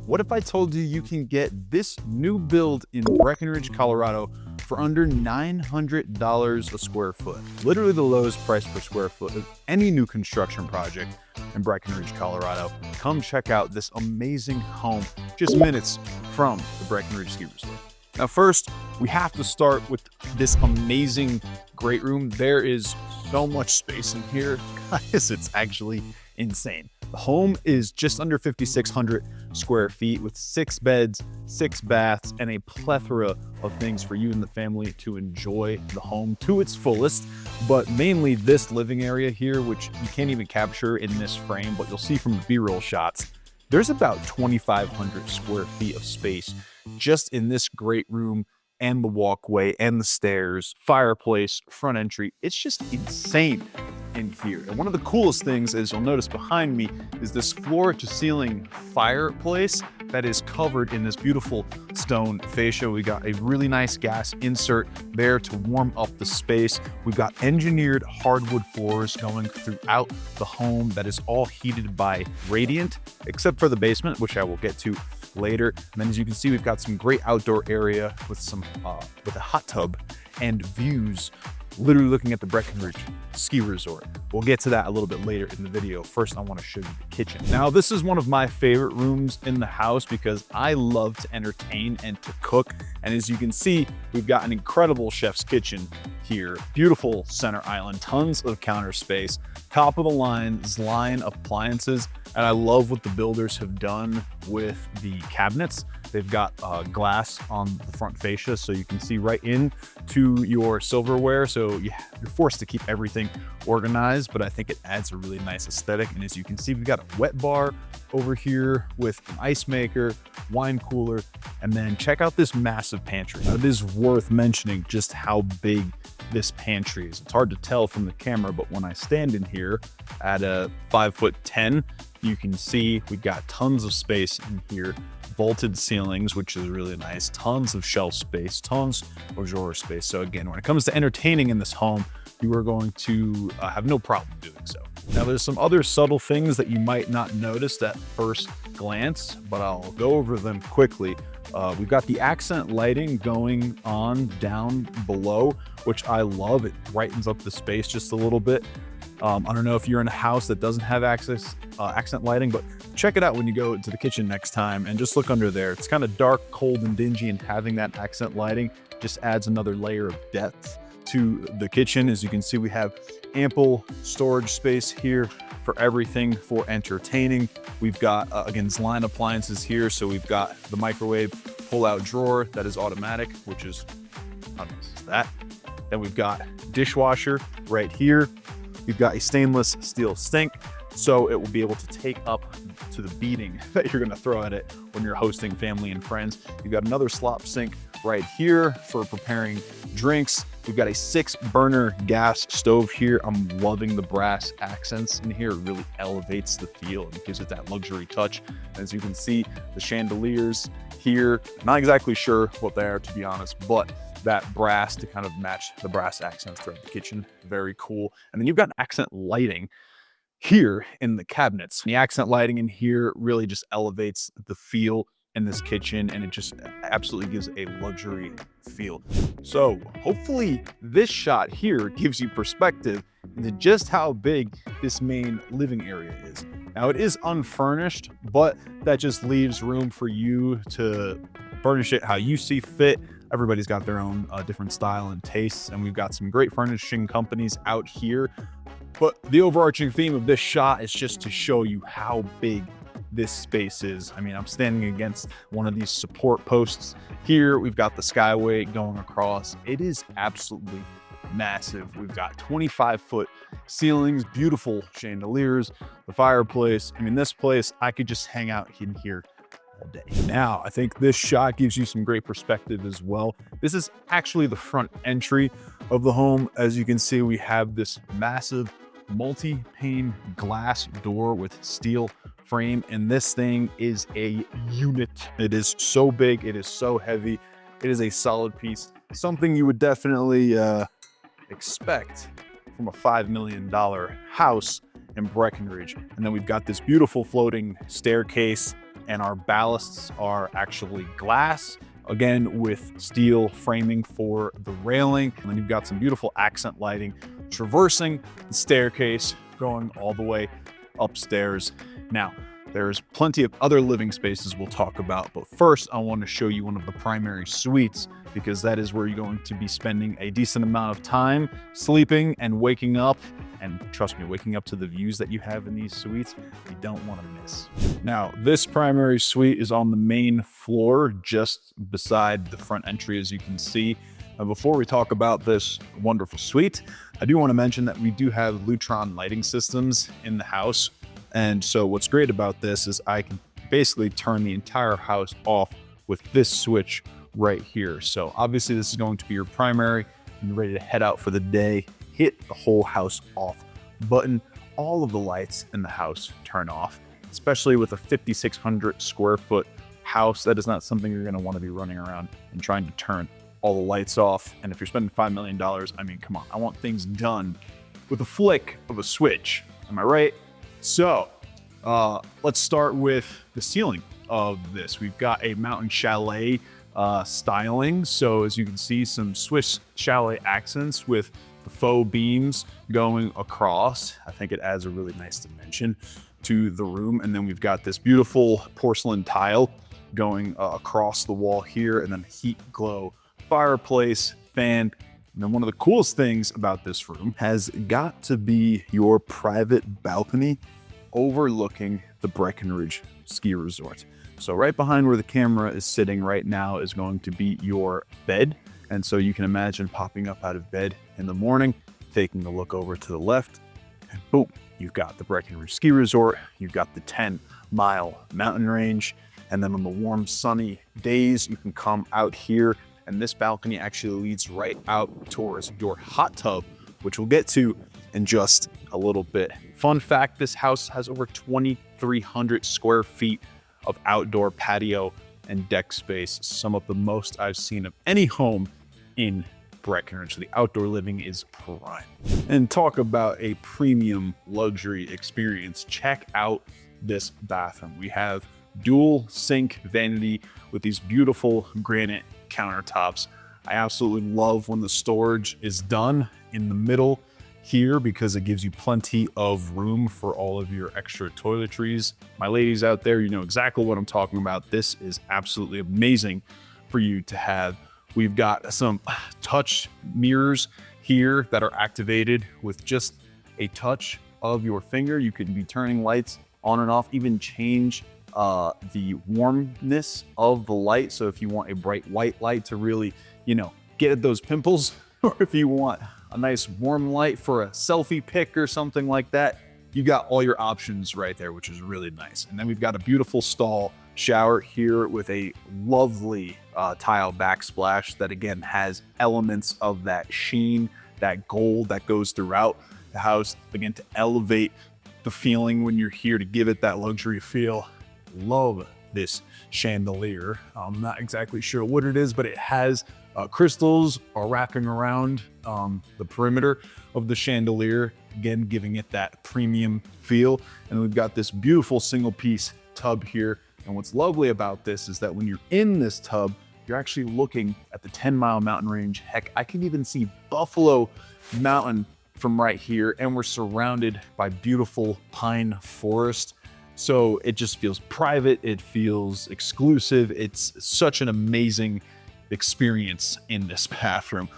What if I told you you can get this new build in Breckenridge, Colorado for under $900 a square foot? Literally the lowest price per square foot of any new construction project in Breckenridge, Colorado. Come check out this amazing home just minutes from the Breckenridge Ski Resort. Now first, we have to start with this amazing great room. There is so much space in here, guys, it's actually insane. The home is just under 5,600 square feet with 6 beds, 6 baths, and a plethora of things for you and the family to enjoy the home to its fullest. But mainly this living area here, which you can't even capture in this frame, but you'll see from the B-roll shots, there's about 2,500 square feet of space just in this great room and the walkway and the stairs, fireplace, front entry. It's just insane in here. And one of the coolest things is you'll notice behind me is this floor to ceiling fireplace that is covered in this beautiful stone fascia. We got a really nice gas insert there to warm up the space. We've got engineered hardwood floors going throughout the home that is all heated by radiant, except for the basement, which I will get to later. And then as you can see, we've got some great outdoor area with some with a hot tub and views literally looking at the Breckenridge Ski Resort. We'll get to that a little bit later in the video. First, I want to show you the kitchen. Now, this is one of my favorite rooms in the house because I love to entertain and to cook. And as you can see, we've got an incredible chef's kitchen here. Beautiful center island, tons of counter space, top of the line appliances. And I love what the builders have done with the cabinets. They've got glass on the front fascia, so you can see right into your silverware. So you're forced to keep everything organized, but I think it adds a really nice aesthetic. And as you can see, we've got a wet bar over here with an ice maker, wine cooler, and then check out this massive pantry. Now, it is worth mentioning just how big this pantry is. It's hard to tell from the camera, but when I stand in here at a 5'10", you can see we've got tons of space in here, vaulted ceilings, which is really nice, tons of shelf space, tons of drawer space. So again, when it comes to entertaining in this home, you are going to have no problem doing so. Now there's some other subtle things that you might not notice at first glance, but I'll go over them quickly. We've got the accent lighting going on down below, which I love. It brightens up the space just a little bit. I don't know if you're in a house that doesn't have accent lighting, but check it out when you go to the kitchen next time and just look under there. It's kind of dark, cold, and dingy, and having that accent lighting just adds another layer of depth to the kitchen. As you can see, we have ample storage space here for everything for entertaining. We've got, again, line appliances here. So we've got the microwave pull-out drawer that is automatic, which is, how nice is that? Then we've got dishwasher right here. We've got a stainless steel sink, so it will be able to take up to the beating that you're gonna throw at it when you're hosting family and friends. You've got another slop sink right here for preparing drinks. We've got a 6-burner gas stove here. I'm loving the brass accents in here. It really elevates the feel and gives it that luxury touch. As you can see, the chandeliers here, not exactly sure what they are, to be honest, but that brass to kind of match the brass accents throughout the kitchen. Very cool. And then you've got accent lighting here in the cabinets. The accent lighting in here really just elevates the feel in this kitchen, and it just absolutely gives a luxury feel. So hopefully this shot here gives you perspective into just how big this main living area is. Now, it is unfurnished, but that just leaves room for you to furnish it how you see fit. Everybody's got their own different style and tastes, and we've got some great furnishing companies out here. But the overarching theme of this shot is just to show you how big this space is. I mean, I'm standing against one of these support posts here. We've got the skyway going across. It is absolutely massive. We've got 25-foot ceilings, beautiful chandeliers, the fireplace. I mean, this place, I could just hang out in here all day. Now, I think this shot gives you some great perspective as well. This is actually the front entry of the home. As you can see, we have this massive multi-pane glass door with steel frame, and this thing is a unit. It is so big, it is so heavy, it is a solid piece, something you would definitely expect from a $5 million house in Breckenridge. And then we've got this beautiful floating staircase and our ballasts are actually glass, again with steel framing for the railing. And then you've got some beautiful accent lighting traversing the staircase going all the way upstairs. Now, there's plenty of other living spaces we'll talk about, but first I want to show you one of the primary suites, because that is where you're going to be spending a decent amount of time sleeping and waking up. And trust me, waking up to the views that you have in these suites, you don't want to miss. Now, this primary suite is on the main floor, just beside the front entry, as you can see. Now, before we talk about this wonderful suite, I do want to mention that we do have Lutron lighting systems in the house. And so what's great about this is I can basically turn the entire house off with this switch right here. So obviously this is going to be your primary, and you're ready to head out for the day, hit the whole house off button. All of the lights in the house turn off, especially with a 5,600 square foot house. That is not something you're going to want to be running around and trying to turn all the lights off. And if you're spending $5 million, I mean, come on, I want things done with a flick of a switch. Am I right? So let's start with the ceiling of this. We've got a mountain chalet styling. So as you can see, some Swiss chalet accents with the faux beams going across. I think it adds a really nice dimension to the room. And then we've got this beautiful porcelain tile going across the wall here, and then a heat glow fireplace, fan. And then one of the coolest things about this room has got to be your private balcony overlooking the Breckenridge Ski Resort. So right behind where the camera is sitting right now is going to be your bed. And so you can imagine popping up out of bed in the morning, taking a look over to the left, and boom, you've got the Breckenridge Ski Resort. You've got the 10-mile mountain range. And then on the warm, sunny days, you can come out here, and this balcony actually leads right out towards your hot tub, which we'll get to in just a little bit. Fun fact, this house has over 2,300 square feet of outdoor patio and deck space, some of the most I've seen of any home in Breckenridge. So the outdoor living is prime. And talk about a premium luxury experience. Check out this bathroom. We have dual sink vanity with these beautiful granite countertops. I absolutely love when the storage is done in the middle here, because it gives you plenty of room for all of your extra toiletries. My ladies out there, you know exactly what I'm talking about. This is absolutely amazing for you to have. We've got some touch mirrors here that are activated with just a touch of your finger. You could be turning lights on and off, even change the warmness of the light. So if you want a bright white light to really, get at those pimples, or if you want a nice warm light for a selfie pic or something like that, you got all your options right there, which is really nice. And then we've got a beautiful stall shower here with a lovely tile backsplash that again has elements of that sheen, that gold that goes throughout the house, again to elevate the feeling when you're here, to give it that luxury feel. Love this chandelier. I'm not exactly sure what it is, but it has crystals are wrapping around the perimeter of the chandelier, again giving it that premium feel. And we've got this beautiful single piece tub here. And what's lovely about this is that when you're in this tub, you're actually looking at the 10-mile mountain range. Heck, I can even see Buffalo Mountain from right here, and we're surrounded by beautiful pine forest. So it just feels private, it feels exclusive. It's such an amazing experience in this bathroom.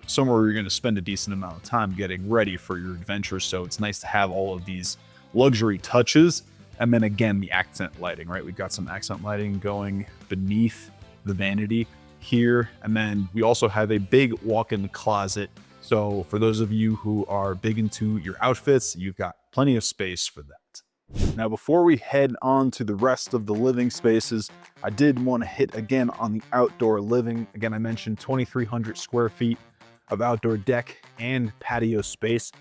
Somewhere where you're gonna spend a decent amount of time getting ready for your adventure. So it's nice to have all of these luxury touches. And then again, the accent lighting, right? We've got some accent lighting going beneath the vanity here. And then we also have a big walk-in closet. So for those of you who are big into your outfits, you've got plenty of space for that. Now, before we head on to the rest of the living spaces, I did want to hit again on the outdoor living. Again, I mentioned 2,300 square feet of outdoor deck and patio space.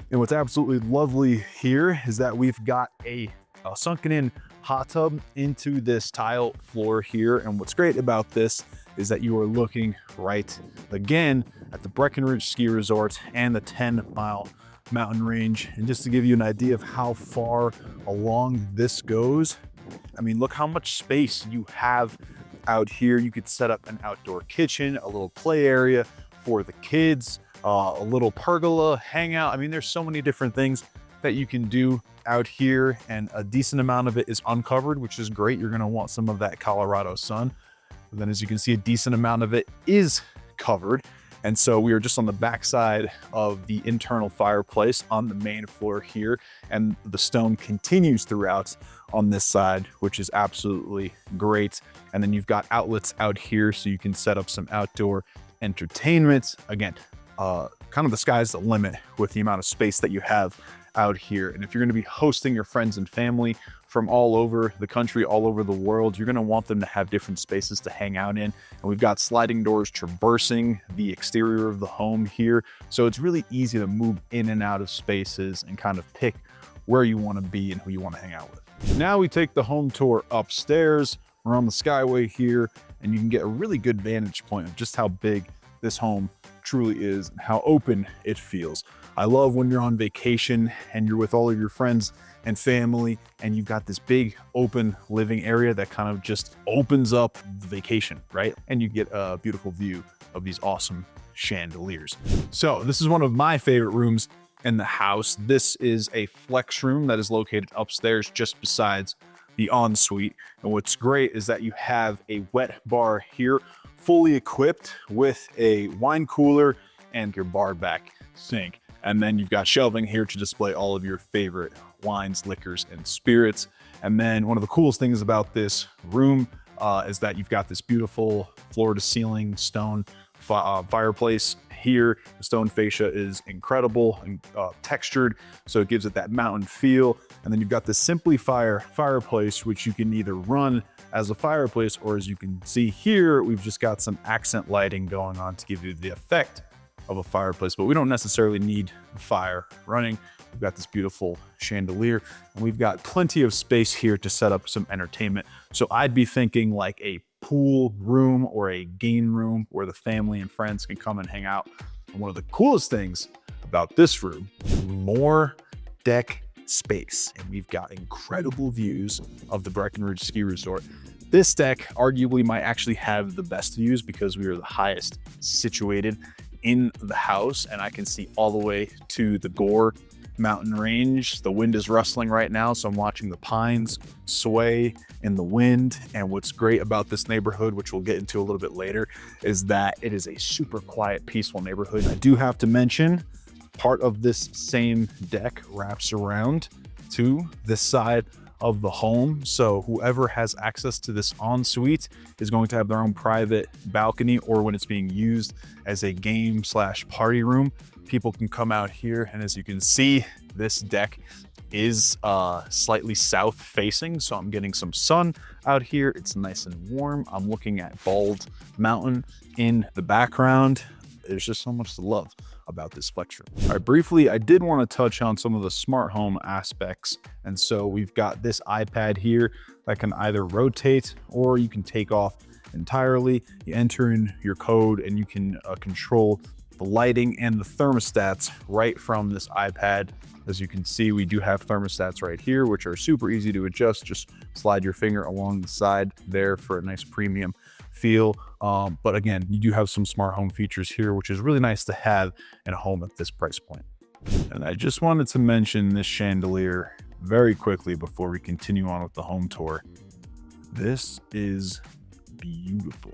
And what's absolutely lovely here is that we've got a sunken in hot tub into this tile floor here. And what's great about this is that you are looking right again at the Breckenridge Ski Resort and the 10-mile mountain range. And just to give you an idea of how far along this goes, I mean, look how much space you have out here. You could set up an outdoor kitchen, a little play area for the kids, a little pergola, hangout. I mean, there's so many different things that you can do out here, and a decent amount of it is uncovered, which is great. You're gonna want some of that Colorado sun. But then as you can see, a decent amount of it is covered. And so we are just on the backside of the internal fireplace on the main floor here. And the stone continues throughout on this side, which is absolutely great. And then you've got outlets out here so you can set up some outdoor entertainment. Again, kind of the sky's the limit with the amount of space that you have out here. And if you're gonna be hosting your friends and family from all over the country, all over the world, you're gonna want them to have different spaces to hang out in. And we've got sliding doors traversing the exterior of the home here. So it's really easy to move in and out of spaces and kind of pick where you wanna be and who you wanna hang out with. Now we take the home tour upstairs. We're on the Skyway here, and you can get a really good vantage point of just how big this home truly is and how open it feels. I love when you're on vacation and you're with all of your friends and family, and you've got this big open living area that kind of just opens up the vacation, right? And you get a beautiful view of these awesome chandeliers. So this is one of my favorite rooms in the house. This is a flex room that is located upstairs just besides the ensuite. And what's great is that you have a wet bar here, fully equipped with a wine cooler and your bar back sink. And then you've got shelving here to display all of your favorite wines, liquors, and spirits. And then one of the coolest things about this room is that you've got this beautiful floor to ceiling stone fireplace here. The stone fascia is incredible and textured, so it gives it that mountain feel. And then you've got this Simply Fire fireplace, which you can either run as a fireplace, or as you can see here, we've just got some accent lighting going on to give you the effect of a fireplace, but we don't necessarily need the fire running. We've got this beautiful chandelier, and we've got plenty of space here to set up some entertainment. So I'd be thinking like a pool room or a game room where the family and friends can come and hang out. And one of the coolest things about this room, more deck space, and we've got incredible views of the Breckenridge Ski Resort. This deck arguably might actually have the best views because we are the highest situated in the house, and I can see all the way to the Gore mountain range. The wind is rustling right now, so I'm watching the pines sway in the wind. And what's great about this neighborhood, which we'll get into a little bit later, is that it is a super quiet, peaceful neighborhood. I do have to mention, part of this same deck wraps around to this side of the home. So whoever has access to this ensuite is going to have their own private balcony, or when it's being used as a game/party room, people can come out here. And as you can see, this deck is slightly south facing, so I'm getting some sun out here. It's nice and warm. I'm looking at Bald Mountain in the background. There's just so much to love about this flex room. All right, briefly, I did want to touch on some of the smart home aspects. And so we've got this iPad here that can either rotate or you can take off entirely. You enter in your code and you can control the lighting and the thermostats right from this iPad. As you can see, we do have thermostats right here, which are super easy to adjust. Just slide your finger along the side there for a nice premium feel. But again, you do have some smart home features here, which is really nice to have in a home at this price point. And I just wanted to mention this chandelier very quickly before we continue on with the home tour. This is beautiful.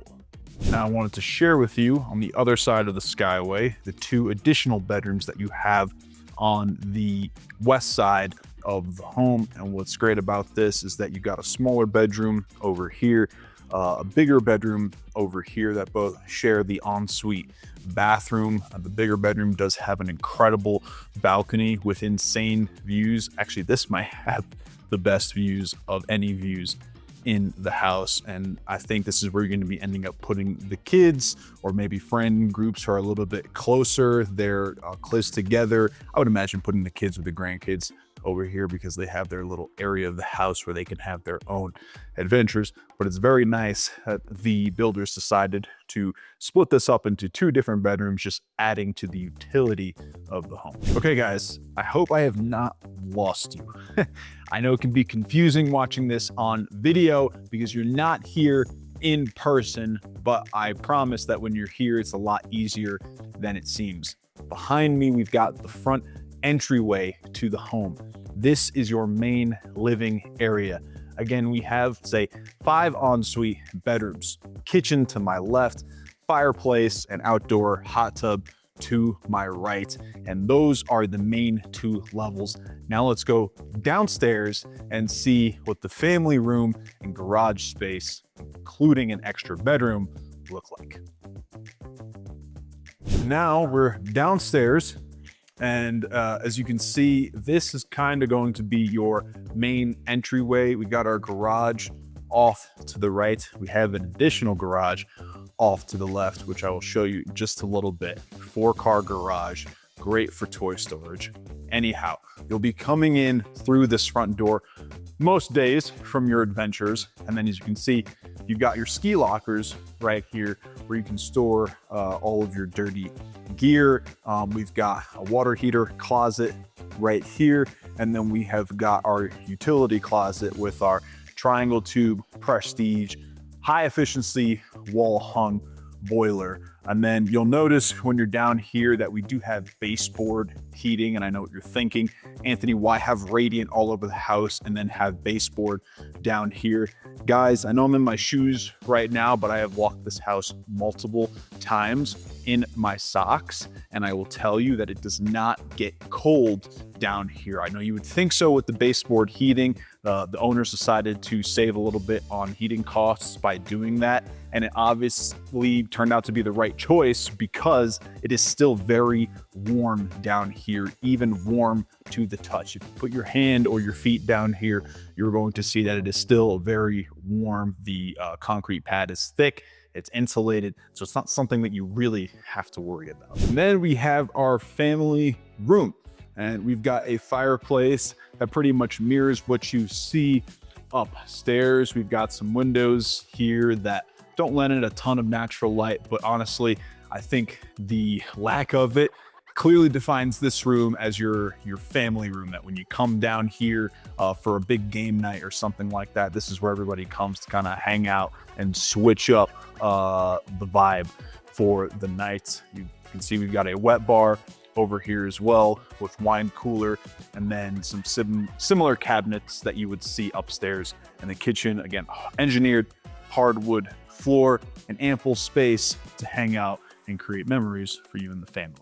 Now I wanted to share with you on the other side of the Skyway, the 2 additional bedrooms that you have on the west side of the home. And what's great about this is that you got a smaller bedroom over here, a bigger bedroom over here that both share the ensuite bathroom. The bigger bedroom does have an incredible balcony with insane views. Actually, this might have the best views of any views in the house, and I think this is where you're going to be ending up putting the kids, or maybe friend groups who are a little bit closer. They're close together. I would imagine putting the kids with the grandkids over here because they have their little area of the house where they can have their own adventures. But it's very nice that the builders decided to split this up into 2 different bedrooms, just adding to the utility of the home. Okay, guys, I hope I have not lost you. I know it can be confusing watching this on video because you're not here in person, but I promise that when you're here, it's a lot easier than it seems. Behind me, we've got the front entryway to the home. This is your main living area. Again, we have, say, 5 ensuite bedrooms, kitchen to my left, fireplace and outdoor hot tub to my right. And those are the main 2 levels. Now let's go downstairs and see what the family room and garage space, including an extra bedroom, look like. Now we're downstairs, and as you can see, this is kind of going to be your main entryway. We got our garage off to the right. We have an additional garage off to the left, which I will show you in just a little bit. 4-car garage, great for toy storage. Anyhow, you'll be coming in through this front door most days from your adventures. And then as you can see, you've got your ski lockers right here where you can store all of your dirty gear. We've got a water heater closet right here. And then we have got our utility closet with our triangle tube prestige high efficiency wall hung boiler. And then you'll notice when you're down here that we do have baseboard heating. And I know what you're thinking, Anthony, why have radiant all over the house and then have baseboard down here? Guys, I know I'm in my shoes right now, but I have walked this house multiple times in my socks. And I will tell you that it does not get cold down here. I know you would think so with the baseboard heating. The owners decided to save a little bit on heating costs by doing that. And it obviously turned out to be the right choice because it is still very warm down here, even warm to the touch. If you put your hand or your feet down here, you're going to see that it is still very warm. The concrete pad is thick. It's insulated, so it's not something that you really have to worry about. And then we have our family room, and we've got a fireplace that pretty much mirrors what you see upstairs. We've got some windows here that don't let in a ton of natural light, but honestly, I think the lack of it clearly defines this room as your family room, that when you come down here for a big game night or something like that, this is where everybody comes to kind of hang out and switch up the vibe for the night. You can see we've got a wet bar over here as well with wine cooler, and then some similar cabinets that you would see upstairs in the kitchen. Again, engineered hardwood floor and ample space to hang out and create memories for you and the family.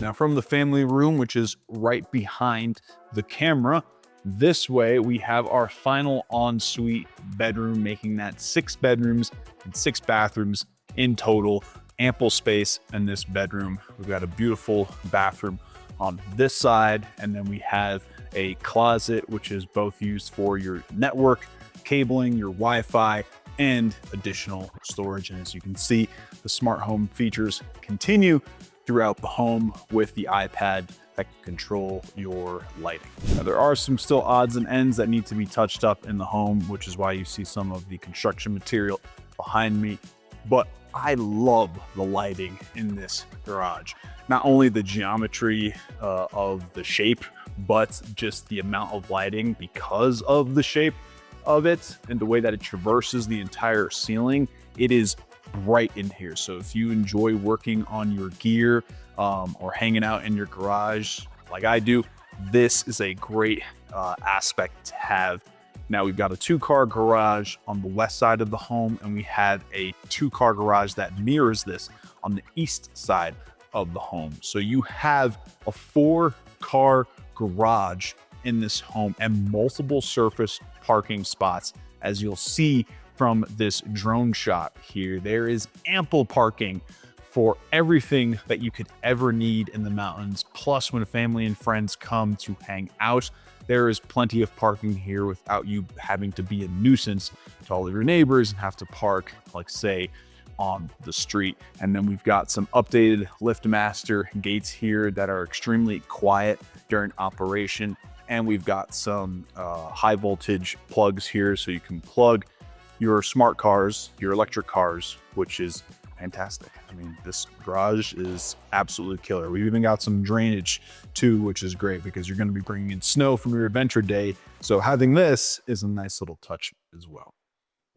Now from the family room, which is right behind the camera, this way we have our final ensuite bedroom, making that 6 bedrooms and 6 bathrooms in total. Ample space in this bedroom. We've got a beautiful bathroom on this side, and then we have a closet, which is both used for your network cabling, your Wi-Fi, and additional storage. And as you can see, the smart home features continue throughout the home with the iPad that can control your lighting. Now, there are some still odds and ends that need to be touched up in the home, which is why you see some of the construction material behind me. But I love the lighting in this garage. Not only the geometry of the shape, but just the amount of lighting because of the shape of it and the way that it traverses the entire ceiling. It is bright in here. So if you enjoy working on your gear or hanging out in your garage like I do, this is a great aspect to have. Now we've got a 2-car garage on the west side of the home, and we have a 2-car garage that mirrors this on the east side of the home. So you have a 4-car garage in this home and multiple surface parking spots. As you'll see from this drone shot here, there is ample parking for everything that you could ever need in the mountains. Plus, when family and friends come to hang out, there is plenty of parking here without you having to be a nuisance to all of your neighbors and have to park, like say, on the street. And then we've got some updated LiftMaster gates here that are extremely quiet during operation. and we've got some high voltage plugs here, so you can plug your smart cars, your electric cars, which is fantastic. I mean, this garage is absolutely killer. We've even got some drainage too, which is great because you're going to be bringing in snow from your adventure day. So having this is a nice little touch as well.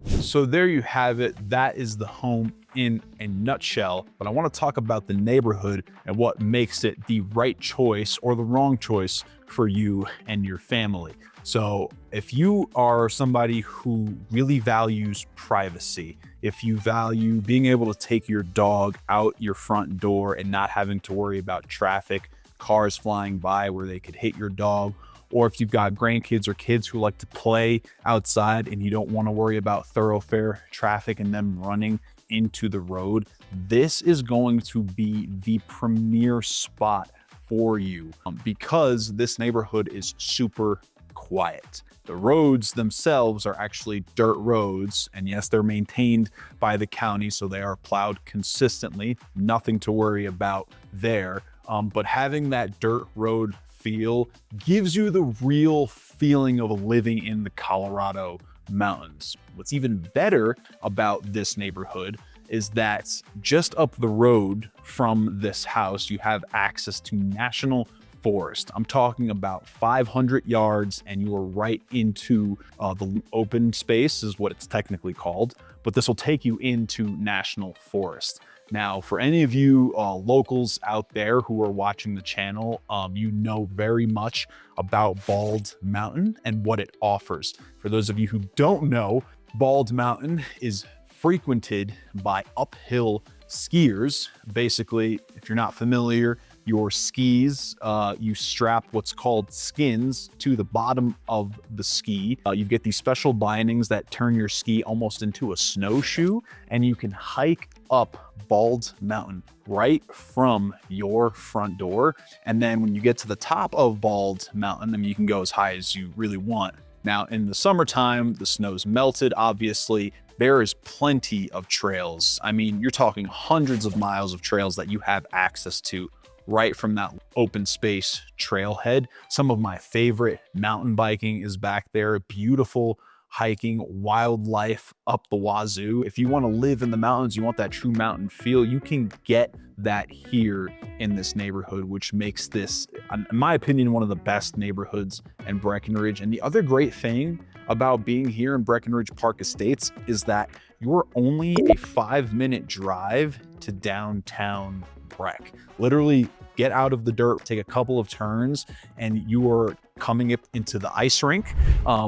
So there you have it. That is the home in a nutshell. But I want to talk about the neighborhood and what makes it the right choice or the wrong choice for you and your family. So if you are somebody who really values privacy, if you value being able to take your dog out your front door and not having to worry about traffic, cars flying by where they could hit your dog, or if you've got grandkids or kids who like to play outside and you don't want to worry about thoroughfare traffic and them running into the road, this is going to be the premier spot for you because this neighborhood is super quiet. The roads themselves are actually dirt roads, and yes, they're maintained by the county, so they are plowed consistently. Nothing to worry about there. But having that dirt road feel gives you the real feeling of living in the Colorado mountains. What's even better about this neighborhood is that just up the road from this house, you have access to national forest. I'm talking about 500 yards, and you are right into the open space is what it's technically called, but this will take you into national forest. Now, for any of you locals out there who are watching the channel, you know very much about Bald Mountain and what it offers. For those of you who don't know, Bald Mountain is frequented by uphill skiers. Basically, if you're not familiar, your skis, you strap what's called skins to the bottom of the ski. You get these special bindings that turn your ski almost into a snowshoe, and you can hike up Bald Mountain right from your front door. And then when you get to the top of Bald Mountain, I mean, you can go as high as you really want. Now, in the summertime, the snow's melted, obviously. There is plenty of trails. I mean, you're talking hundreds of miles of trails that you have access to right from that open space trailhead. Some of my favorite mountain biking is back there. Beautiful hiking, wildlife up the wazoo. If you want to live in the mountains, you want that true mountain feel, you can get that here in this neighborhood, which makes this, in my opinion, one of the best neighborhoods in Breckenridge. And the other great thing about being here in Breckenridge Park Estates is that you're only a 5-minute drive to downtown Breck. Literally get out of the dirt, take a couple of turns, and you are coming up into the ice rink,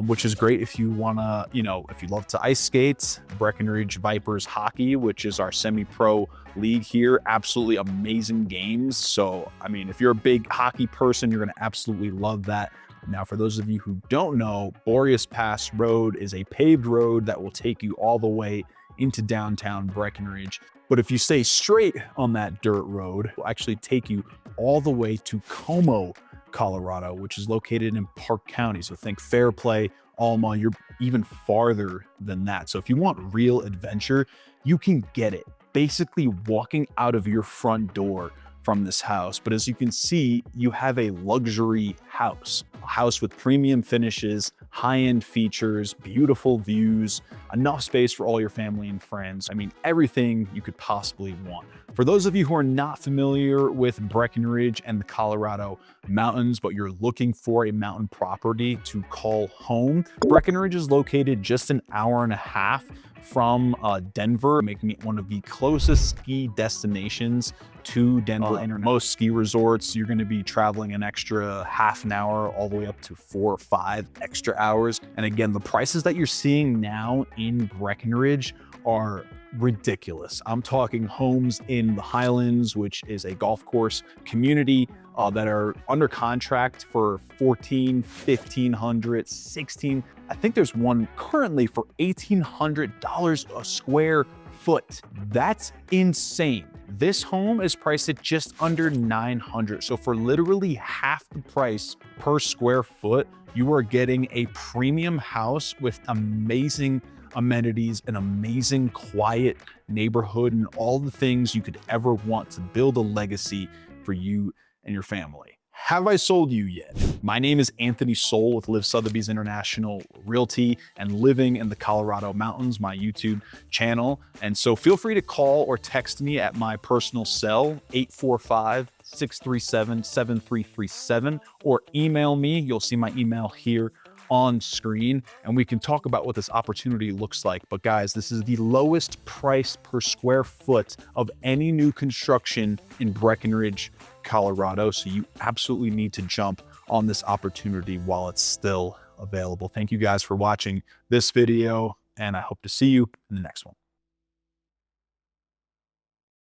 which is great if you want to, if you love to ice skate. Breckenridge Vipers hockey, which is our semi-pro league here, absolutely amazing games. So, I mean, if you're a big hockey person, you're going to absolutely love that. Now, for those of you who don't know, Boreas Pass Road is a paved road that will take you all the way into downtown Breckenridge. But if you stay straight on that dirt road, it will actually take you all the way to Como, Colorado, which is located in Park County. So think Fairplay, Alma, you're even farther than that. So if you want real adventure, you can get it basically walking out of your front door from this house. But as you can see, you have a luxury house, a house with premium finishes, high-end features, beautiful views, enough space for all your family and friends. I mean, everything you could possibly want. For those of you who are not familiar with Breckenridge and the Colorado mountains, but you're looking for a mountain property to call home, Breckenridge is located just an hour and a half from Denver, making it one of the closest ski destinations to Denver International. Most ski resorts, you're going to be traveling an extra half an hour all the way up to 4 or 5 extra hours. And again, the prices that you're seeing now in Breckenridge are ridiculous. I'm talking homes in the Highlands, which is a golf course community that are under contract for $1,400, $1,500, $1,600. I think there's one currently for $1,800 a square foot. That's insane. This home is priced at just under $900. So for literally half the price per square foot, you are getting a premium house with amazing amenities, an amazing quiet neighborhood, and all the things you could ever want to build a legacy for you and your family. Have I sold you yet? My name is Anthony Soul with Live Sotheby's International Realty and Living in the Colorado Mountains, my YouTube channel. And so feel free to call or text me at my personal cell, 845-637-7337, or email me. You'll see my email here on screen, and we can talk about what this opportunity looks like. But guys, this is the lowest price per square foot of any new construction in Breckenridge, Colorado. So you absolutely need to jump on this opportunity while it's still available. Thank you guys for watching this video, and I hope to see you in the next one.